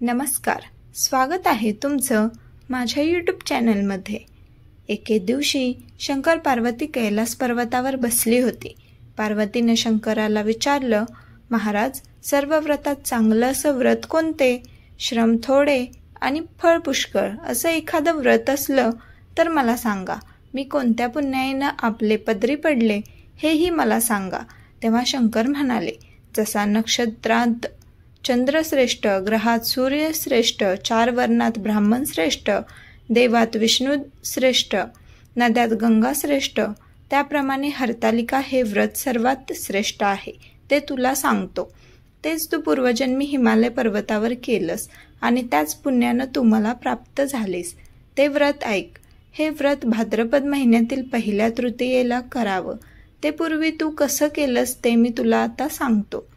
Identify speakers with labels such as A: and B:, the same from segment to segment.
A: नमस्कार, स्वागत आहे तुमचं माझ्या यूट्यूब चॅनलमध्ये। एके दिवशी शंकर पार्वती कैलास पर्वतावर बसली होती। पार्वतीने शंकराला विचारलं, महाराज, सर्व व्रतात चांगलं असं व्रत कोणते? श्रम थोडे आणि फळ पुष्कळ असं एखादं व्रत असलं तर मला सांगा। मी कोणत्या पुण्याईनं आपले पदरी पडले हेही मला सांगा। तेव्हा शंकर म्हणाले, जसा नक्षत्रात चंद्रश्रेष्ठ, ग्रहात सूर्यश्रेष्ठ, 4 वर्णात ब्राह्मण श्रेष्ठ, देवात विष्णू श्रेष्ठ, नद्यात गंगा श्रेष्ठ, त्याप्रमाणे हरतालिका हे व्रत सर्वात श्रेष्ठ आहे। ते तुला सांगतो। तेच तू पूर्वजन्मी हिमालय पर्वतावर केलंस आणि त्याच पुण्यानं तू मला प्राप्त झालीस। ते व्रत ऐक। हे व्रत भाद्रपद महिन्यातील पहिल्या तृतीयेला करावं। ते पूर्वी तू कसं केलंस ते मी तुला आता सांगतो।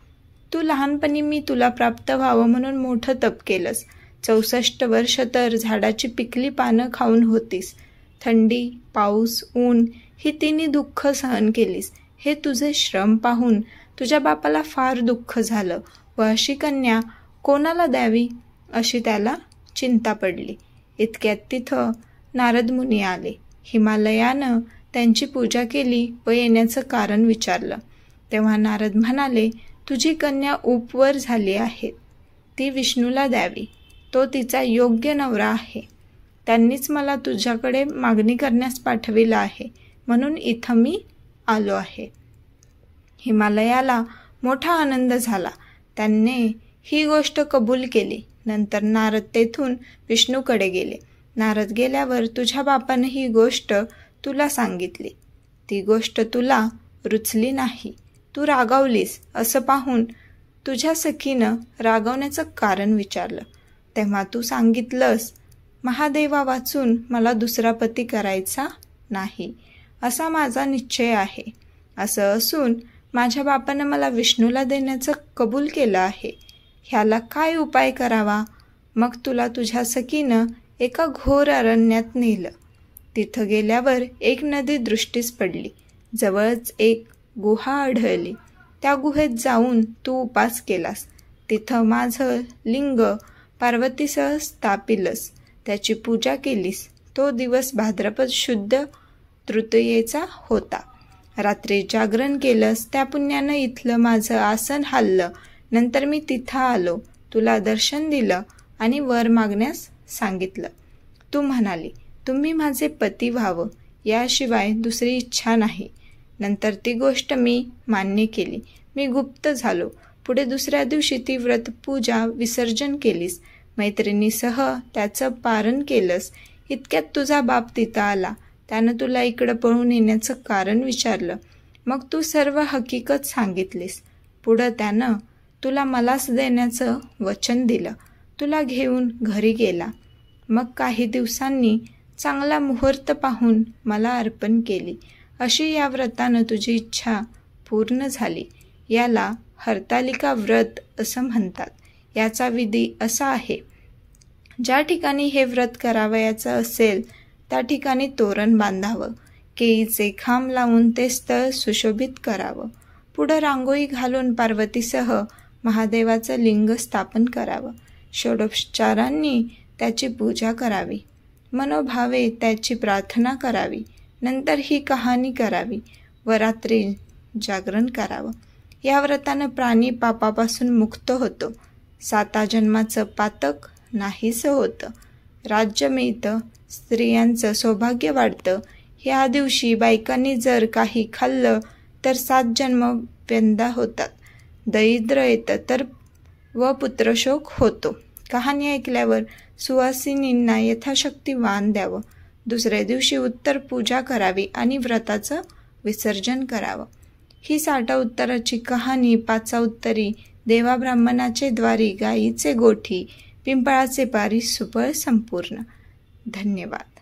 A: तू लहानपणी मी तुला प्राप्त व्हावं म्हणून मोठं तप केलंस। 64 वर्ष तर झाडाची पिकली पानं खाऊन होतीस। थंडी, पाऊस, ऊन ही तिन्ही दुःख सहन केलीस। हे तुझे श्रम पाहून तुझ्या बापाला फार दुःख झालं व अशी कन्या कोणाला द्यावी अशी त्याला चिंता पडली। इतक्यात तिथं नारद मुनी आले। हिमालयानं त्यांची पूजा केली व येण्याचं कारण विचारलं। तेव्हा नारद म्हणाले, तुझी कन्या उपवर झाली आहे, ती विष्णूला द्यावी। तो तिचा योग्य नवरा आहे। त्यांनीच मला तुझ्याकडे मागणी करण्यास पाठविलं आहे, म्हणून इथं मी आलो आहे। हिमालयाला मोठा आनंद झाला। त्याने ही गोष्ट कबूल केली। नंतर नारद तेथून विष्णूकडे गेले। नारद गेल्यावर तुझ्या बापाने ही गोष्ट तुला सांगितली। ती गोष्ट तुला रुचली नाही, तू रागावलीस। असं पाहून तुझ्या सखीनं रागवण्याचं कारण विचारलं। तेव्हा तू सांगितलंस, महादेवा वाचून मला दुसरा पती करायचा नाही, असा माझा निश्चय आहे। असं असून माझ्या बापानं मला विष्णूला देण्याचं कबूल केलं आहे। ह्याला काय उपाय करावा? मग तुला तुझ्या सखीनं एका घोर अरण्यात नेलं। तिथं गेल्यावर एक नदी दृष्टीस पडली। जवळच एक गुहा आढळली। त्या गुहेत जाऊन तू उपास केलास। तिथं माझं लिंग पार्वतीसह स्थापिलस, त्याची पूजा केलीस। तो दिवस भाद्रपद शुद्ध तृतीयेचा होता। रात्री जागरण केलंस, त्या पुण्यानं इथलं माझं आसन हललं। नंतर मी तिथं आलो, तुला दर्शन दिलं आणि वर मागण्यास सांगितलं। तू म्हणाली, तुम्ही माझे पती व्हावं, याशिवाय दुसरी इच्छा नाही। नंतर ती गोष्ट मी मान्य केली। मी गुप्त झालो। पुढे दुसऱ्या दिवशी ती व्रतपूजा विसर्जन केलीस। मैत्रिणीसह त्याचं पारण केलंस। इतक्यात तुझा बाप तिथं आला। त्यानं तुला इकडं पळून येण्याचं कारण विचारलं। मग तू सर्व हकीकत सांगितलीस। पुढं त्यानं तुला मलाच देण्याचं वचन दिलं। तुला घेऊन घरी गेला। मग काही दिवसांनी चांगला मुहूर्त पाहून मला अर्पण केली। अशी या व्रतानं तुझी इच्छा पूर्ण झाली। याला हरतालिका व्रत असं म्हणतात। याचा विधी असा आहे, ज्या ठिकाणी हे व्रत करावयाचं असेल त्या ठिकाणी तोरण बांधावं, केळीचे खांब लावून ते स्थळ सुशोभित करावं, पुढं रांगोळी घालून पार्वतीसह महादेवाचं लिंग स्थापन करावं, षोडोपचारांनी त्याची पूजा करावी, मनोभावे त्याची प्रार्थना करावी, नंतर ही कहाणी करावी व रात्री जागरण करावं। या व्रतानं प्राणी पापापासून मुक्त होतो। 7 जन्माचं पातक नाहीसं होतं। राज्य मिळतं, स्त्रियांचं सौभाग्य वाढतं। ह्या दिवशी बायकांनी जर काही खाल्लं तर 7 जन्म व्यंदा होतात। दरिद्र येतं तर व पुत्रशोक होतो। कहाणी ऐकल्यावर सुवासिनींना यथाशक्ती वाण द्यावं। दुसऱ्या दिवशी उत्तर पूजा करावी आणि व्रताचं विसर्जन करावं। ही 6 उत्तराची कहाणी 5 उत्तरी देवा ब्राह्मणाचे द्वारी, गायीचे गोठी, पिंपळाचे पारी सुफळ संपूर्ण। धन्यवाद।